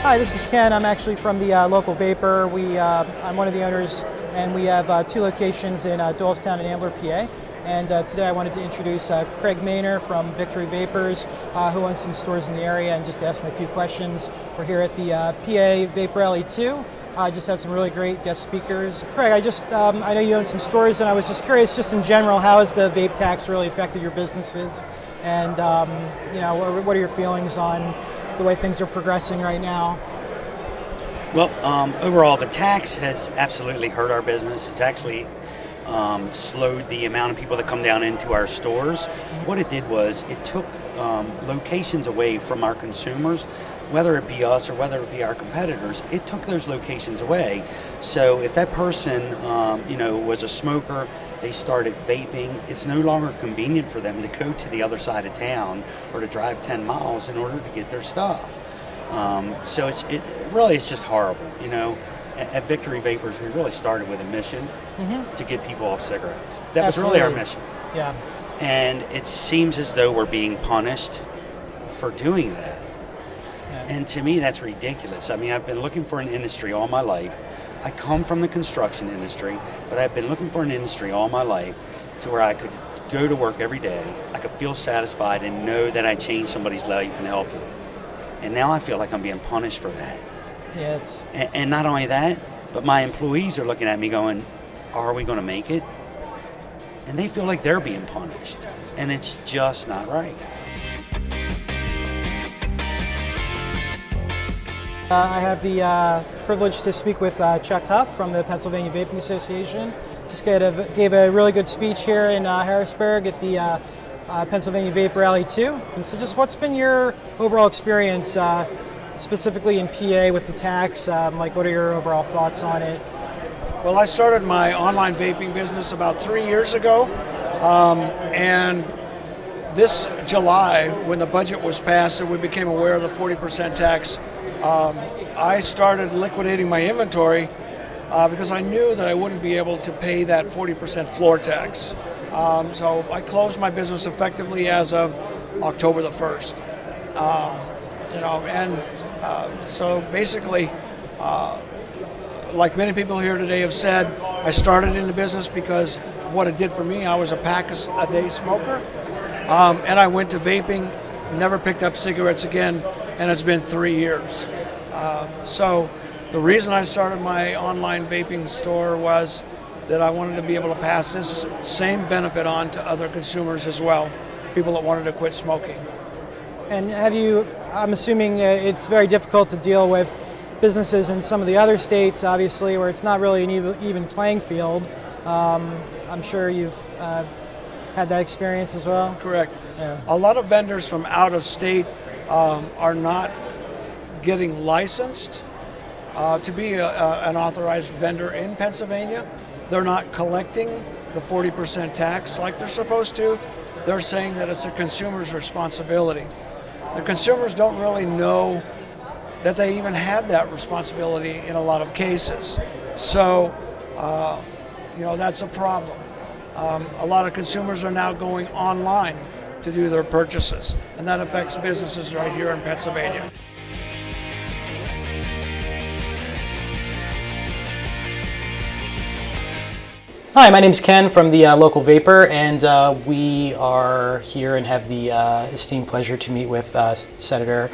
Hi, this is Ken. I'm actually from the Local Vapor. I'm one of the owners, and we have 2 locations in Doylestown and Ambler, PA. And today I wanted to introduce Craig Maynor from Victory Vapors, who owns some stores in the area, and just to ask him a few questions. We're here at the PA Vape Rally 2. I just had some really great guest speakers. Craig, I know you own some stores, and I was just curious, just in general, how has the vape tax really affected your businesses? And what are your feelings on the way things are progressing right now? Well, overall, the tax has absolutely hurt our business. It's actually slowed the amount of people that come down into our stores. What it did was it took locations away from our consumers, whether it be us or whether it be our competitors. It took those locations away. So if that person, was a smoker, they started vaping, it's no longer convenient for them to go to the other side of town or to drive 10 miles in order to get their stuff. So it's just horrible. At Victory Vapors, we really started with a mission to get people off cigarettes. That was really our mission. Yeah. And it seems as though we're being punished for doing that. Yeah. And to me, that's ridiculous. I mean, I've been looking for an industry all my life. I come from the construction industry, but I've been looking for an industry all my life to where I could go to work every day, I could feel satisfied and know that I changed somebody's life and helped them. And now I feel like I'm being punished for that. Yeah, and not only that, but my employees are looking at me going, are we going to make it? And they feel like they're being punished. And it's just not right. I have the privilege to speak with Chuck Huff from the Pennsylvania Vaping Association. Just gave a really good speech here in Harrisburg at the Pennsylvania Vape Rally 2. And so just what's been your overall experience specifically in PA with the tax? What are your overall thoughts on it? Well, I started my online vaping business about 3 years ago, and this July, when the budget was passed and we became aware of the 40% tax, I started liquidating my inventory because I knew that I wouldn't be able to pay that 40% floor tax. So I closed my business effectively as of October the 1st. So basically, like many people here today have said, I started in the business because of what it did for me. I was a pack-a-day smoker, and I went to vaping, never picked up cigarettes again, and it's been 3 years. So the reason I started my online vaping store was that I wanted to be able to pass this same benefit on to other consumers as well, people that wanted to quit smoking. And I'm assuming it's very difficult to deal with businesses in some of the other states, obviously, where it's not really an even playing field. I'm sure you've had that experience as well. Correct. Yeah. A lot of vendors from out of state are not getting licensed to be an authorized vendor in Pennsylvania. They're not collecting the 40% tax like they're supposed to. They're saying that it's a consumer's responsibility. The consumers don't really know that they even have that responsibility in a lot of cases. So, that's a problem. A lot of consumers are now going online to do their purchases, and that affects businesses right here in Pennsylvania. Hi, my name's Ken from the Local Vapor, and we are here and have the esteemed pleasure to meet with Senator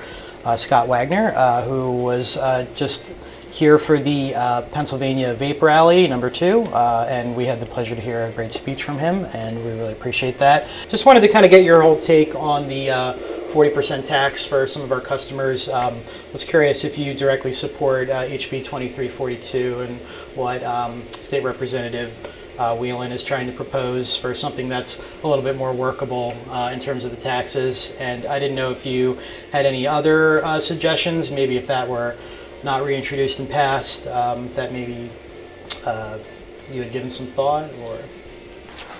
Scott Wagner, who was just here for the Pennsylvania Vape Rally number 2, and we had the pleasure to hear a great speech from him, and we really appreciate that. Just wanted to kind of get your whole take on the 40% tax for some of our customers. Was curious if you directly support HB 2342 and what State Representative Whelan is trying to propose for something that's a little bit more workable in terms of the taxes. And I didn't know if you had any other suggestions, maybe if that were not reintroduced and passed, that maybe you had given some thought, or...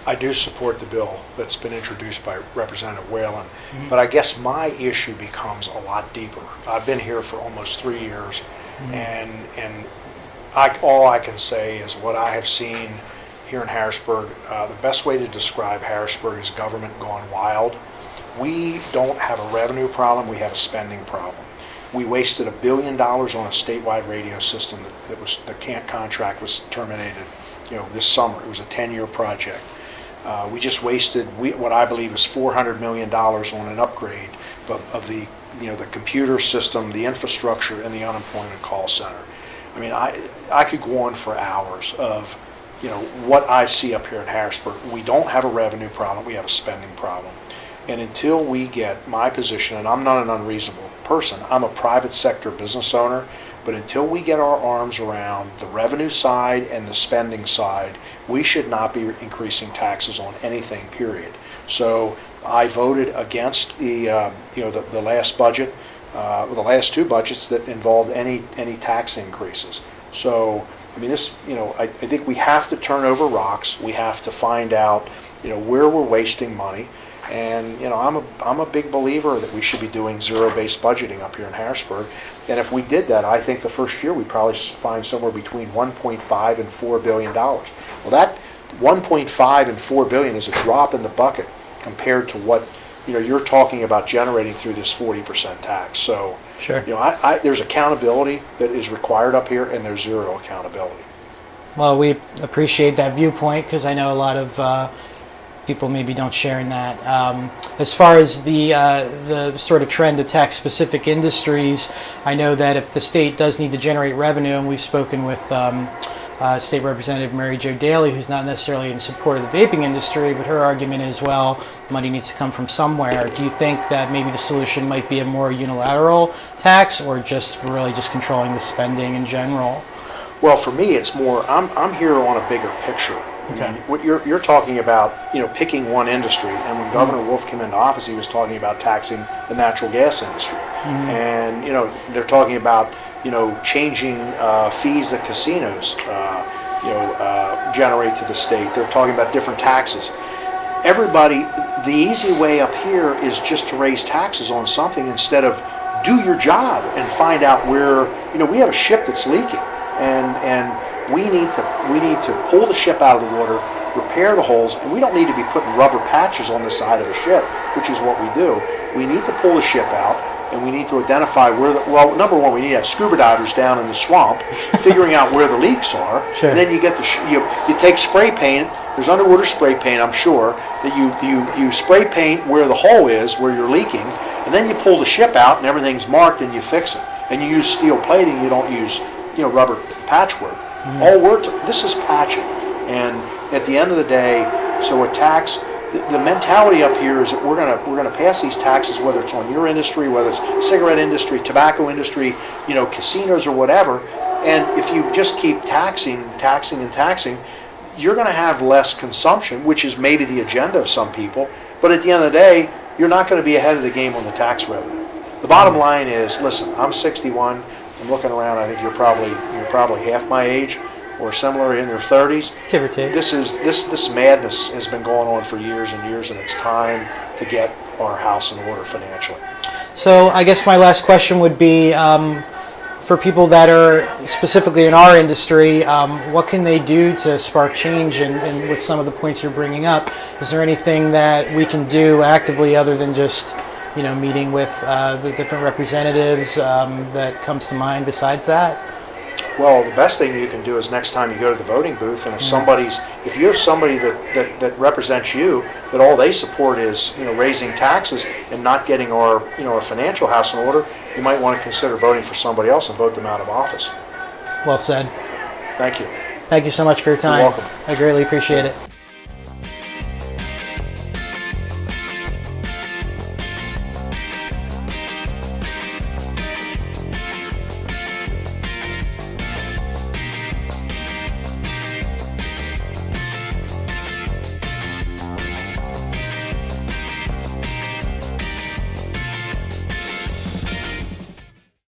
I do support the bill that's been introduced by Representative Whelan, but I guess my issue becomes a lot deeper. I've been here for almost 3 years, and all I can say is what I have seen here in Harrisburg. The best way to describe Harrisburg is government gone wild. We don't have a revenue problem, we have a spending problem. We wasted $1 billion on a statewide radio system that was, the contract was terminated, this summer. It was a 10-year project. We just wasted what I believe is $400 million on an upgrade of the computer system, the infrastructure, and the unemployment call center. I mean, I could go on for hours of what I see up here in Harrisburg. We don't have a revenue problem, we have a spending problem. And until we get my position, and I'm not an unreasonable person, I'm a private sector business owner, but until we get our arms around the revenue side and the spending side, we should not be increasing taxes on anything, period. So I voted against the last budget, the last two budgets that involved any tax increases. So I mean, I think we have to turn over rocks. We have to find out where we're wasting money. And I'm a big believer that we should be doing zero-based budgeting up here in Harrisburg. And if we did that, I think the first year we'd probably find somewhere between 1.5 and $4 billion. Well, that 1.5 and $4 billion is a drop in the bucket compared to what you're talking about generating through this 40% tax. So sure. There's accountability that is required up here, and there's zero accountability. Well, we appreciate that viewpoint because I know a lot of people maybe don't share in that. As far as the sort of trend to tax specific industries, I know that if the state does need to generate revenue, and we've spoken with State Representative Mary Jo Daley, who's not necessarily in support of the vaping industry, but her argument is, well, money needs to come from somewhere. Do you think that maybe the solution might be a more unilateral tax, or just really just controlling the spending in general? Well, for me, it's more, I'm here on a bigger picture. Okay. I mean, what you're talking about, picking one industry, and when Governor Wolf came into office, he was talking about taxing the natural gas industry. And, they're talking about, changing fees that casinos, generate to the state. They're talking about different taxes. Everybody, the easy way up here is just to raise taxes on something instead of do your job and find out where, we have a ship that's leaking, and we need to pull the ship out of the water, repair the holes, and we don't need to be putting rubber patches on the side of the ship, which is what we do. We need to pull the ship out, and we need to identify where number one, we need to have scuba divers down in the swamp figuring out where the leaks are. Sure. And then you get you take spray paint. There's underwater spray paint, I'm sure, that you spray paint where the hole is, where you're leaking, and then you pull the ship out and everything's marked and you fix it. And you use steel plating, you don't use rubber patchwork. This is patching, and at the end of the day, so a tax. The mentality up here is that we're gonna pass these taxes, whether it's on your industry, whether it's cigarette industry, tobacco industry, casinos or whatever. And if you just keep taxing, you're going to have less consumption, which is maybe the agenda of some people. But at the end of the day, you're not going to be ahead of the game on the tax revenue. The bottom line is, listen, I'm 61. I'm looking around. I think you're probably half my age, or similar, in your 30s. Give or take. This madness has been going on for years and years, and it's time to get our house in order financially. So I guess my last question would be, for people that are specifically in our industry, what can they do to spark change? And with some of the points you're bringing up, is there anything that we can do actively other than just meeting with the different representatives that comes to mind besides that? Well, the best thing you can do is next time you go to the voting booth, and if you have somebody that represents you, that all they support is raising taxes and not getting our financial house in order, you might want to consider voting for somebody else and vote them out of office. Well said. Thank you. Thank you so much for your time. You're welcome. I greatly appreciate it.